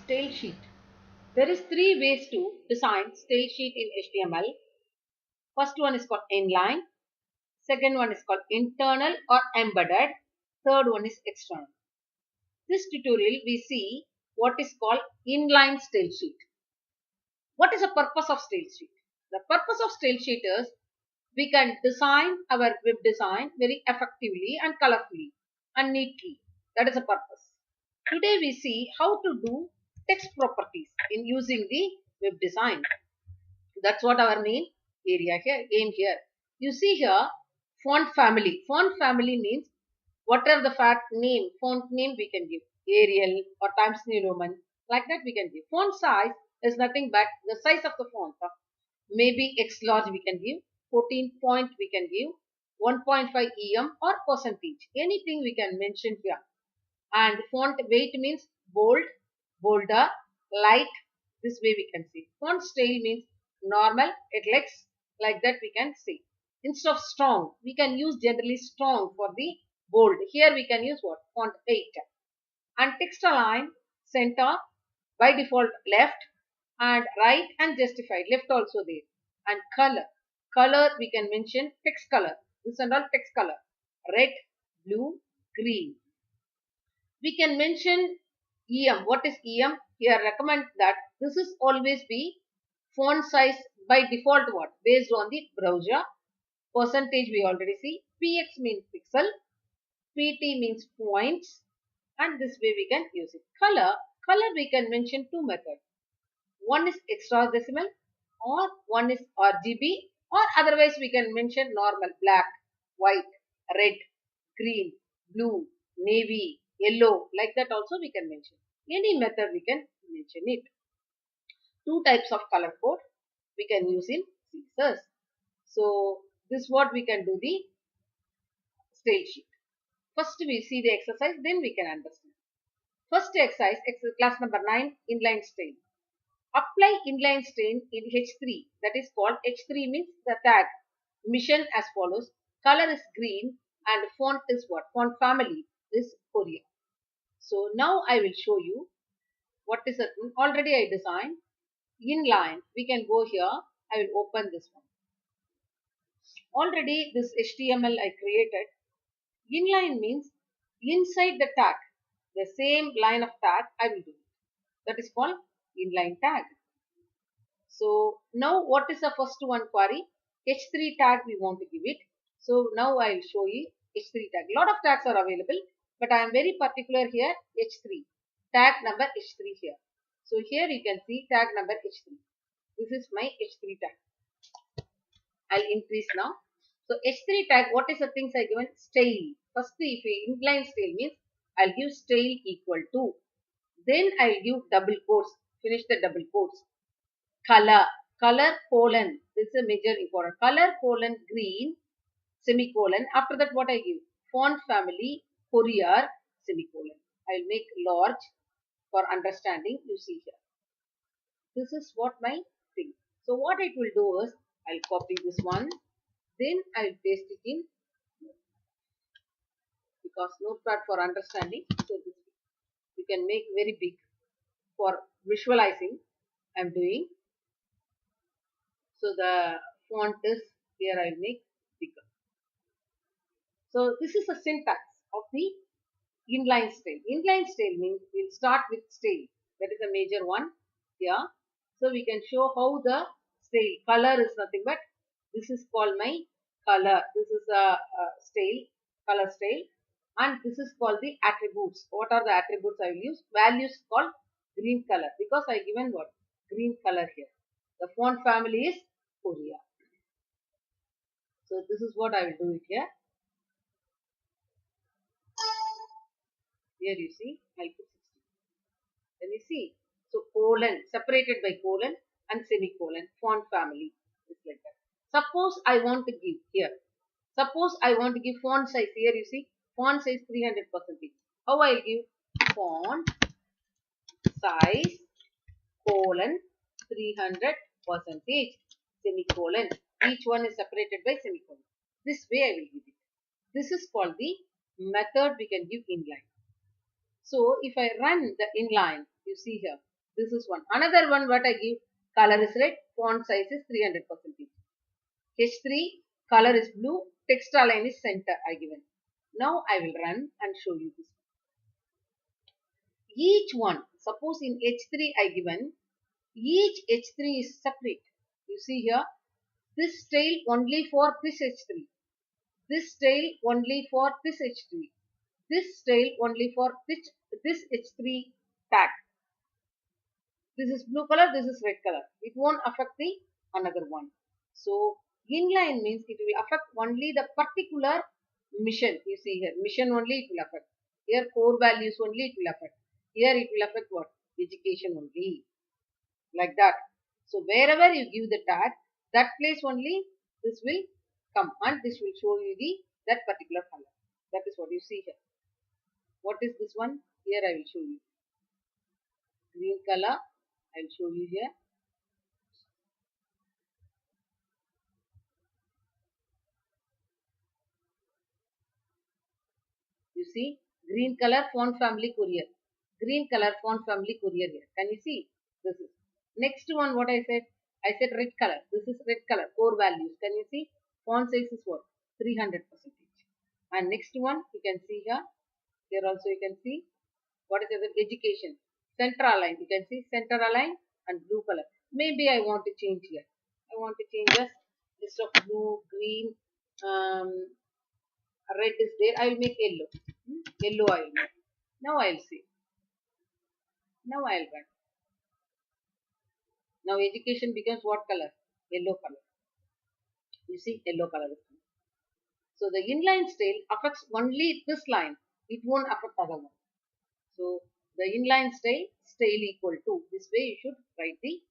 Style sheet. There is three ways to design style sheet in HTML. First one is called inline. Second one is called internal or embedded. Third one is external. This tutorial we see what is called inline style sheet. What is the purpose of style sheet? The purpose of style sheet is we can design our web design very effectively and colorfully and neatly. That is the purpose. Today we see how to do text properties in using the web design. That's what our main area here, aim here. You see here font family. Font family means whatever the font name we can give. Arial or Times New Roman, like that we can give. Font size is nothing but the size of the font. Maybe X large we can give, 14 point we can give, 1.5 em or percentage. Anything we can mention here. And font weight means bold, bolder, light. This way we can see. Font style means normal, italics, like that we can see. Instead of strong, we can use generally strong for the bold. Here we can use what? Font 8. And text align, center, by default left, and right and justified, left also there. And color. Color we can mention text color. This and all text color. Red, blue, green. We can mention EM. What is EM? Here recommend that this is always be font size by default what? Based on the browser. Percentage we already see. PX means pixel. PT means points. And this way we can use it. Color we can mention two methods. One is hexadecimal or one is RGB, or otherwise we can mention normal black, white, red, green, blue, navy, yellow, like that also we can mention. Any method we can mention it. Two types of color code we can use in CSS. So this is what we can do the style sheet. First we see the exercise, then we can understand. First exercise, class number 9, inline style. Apply inline style in H3, that is called H3 means the tag. Mission as follows. Color is green and font is what? Font family is Korea. So now I will show you what is it. Already I designed inline. We can go here. I will open this one. Already this HTML I created. Inline means inside the tag. The same line of tag I will do. That is called inline tag. So now what is the first one query? H3 tag we want to give it. So now I will show you H3 tag. Lot of tags are available, but I am very particular here H3. Tag number H3 here. So here you can see tag number H3. This is my H3 tag. I'll increase now. So H3 tag, what is the things I given? Style. First, if we inline style means I'll give style equal to. Then I'll give double quotes. Finish the double quotes. Color. Color colon. This is a major important. Color colon green semicolon. After that what I give? Font family Courier semicolon. I'll make large for understanding. You see here. This is what my thing. So what it will do is I'll copy this one. Then I'll paste it in because notepad for understanding. So this you can make very big for visualizing. I'm doing. So the font is here. I'll make bigger. So this is the syntax of the inline style. Inline style means we'll start with style. That is a major one here. So we can show how the style color is nothing but this is called my color. This is a style, color style, and this is called the attributes. What are the attributes I will use? Values called green color because I given what? Green color here. The font family is Korea. So this is what I will do it here. Here you see, I'll put 60. Then you see, so colon, separated by colon and semicolon, font family is like that. Suppose I want to give here. Suppose I want to give font size here. You see, font size 300%. How I give? Font size colon 300% semicolon. Each one is separated by semicolon. This way I will give it. This is called the method we can give inline. So if I run the inline, you see here, This is one. Another one what I give, color is red, font size is 300%. H3, color is blue, text align is center I given. Now I will run and show you this. Each one, suppose in H3 I given, each H3 is separate. You see here, this tail only for this H3, this tail only for this H3, this tail only for this H3 tag. This is blue color, this is red color. It won't affect the another one. So inline means it will affect only the particular mission. You see here, mission only it will affect. Here core values only it will affect. Here it will affect what? Education only. Like that. So wherever you give the tag, that place only this will come and this will show you that particular color. That is what you see here. What is this one? Here I will show you. Green color. I will show you here. You see, green color font family courier. Green color font family courier here. Can you see? This is. Next one what I said? I said red color. This is red color. Core values. Can you see? Font size is what? 300%. And next one you can see here. Here also you can see. What is the education? Center align. You can see center align and blue color. Maybe I want to change here. I want to change just list of blue, green, red is there. I will make yellow. Yellow I will make. Now I will see. Now I will run. Now education becomes what color? Yellow color. You see yellow color. So the inline style affects only this line. It won't affect other one. So the inline style equal to, this way you should write the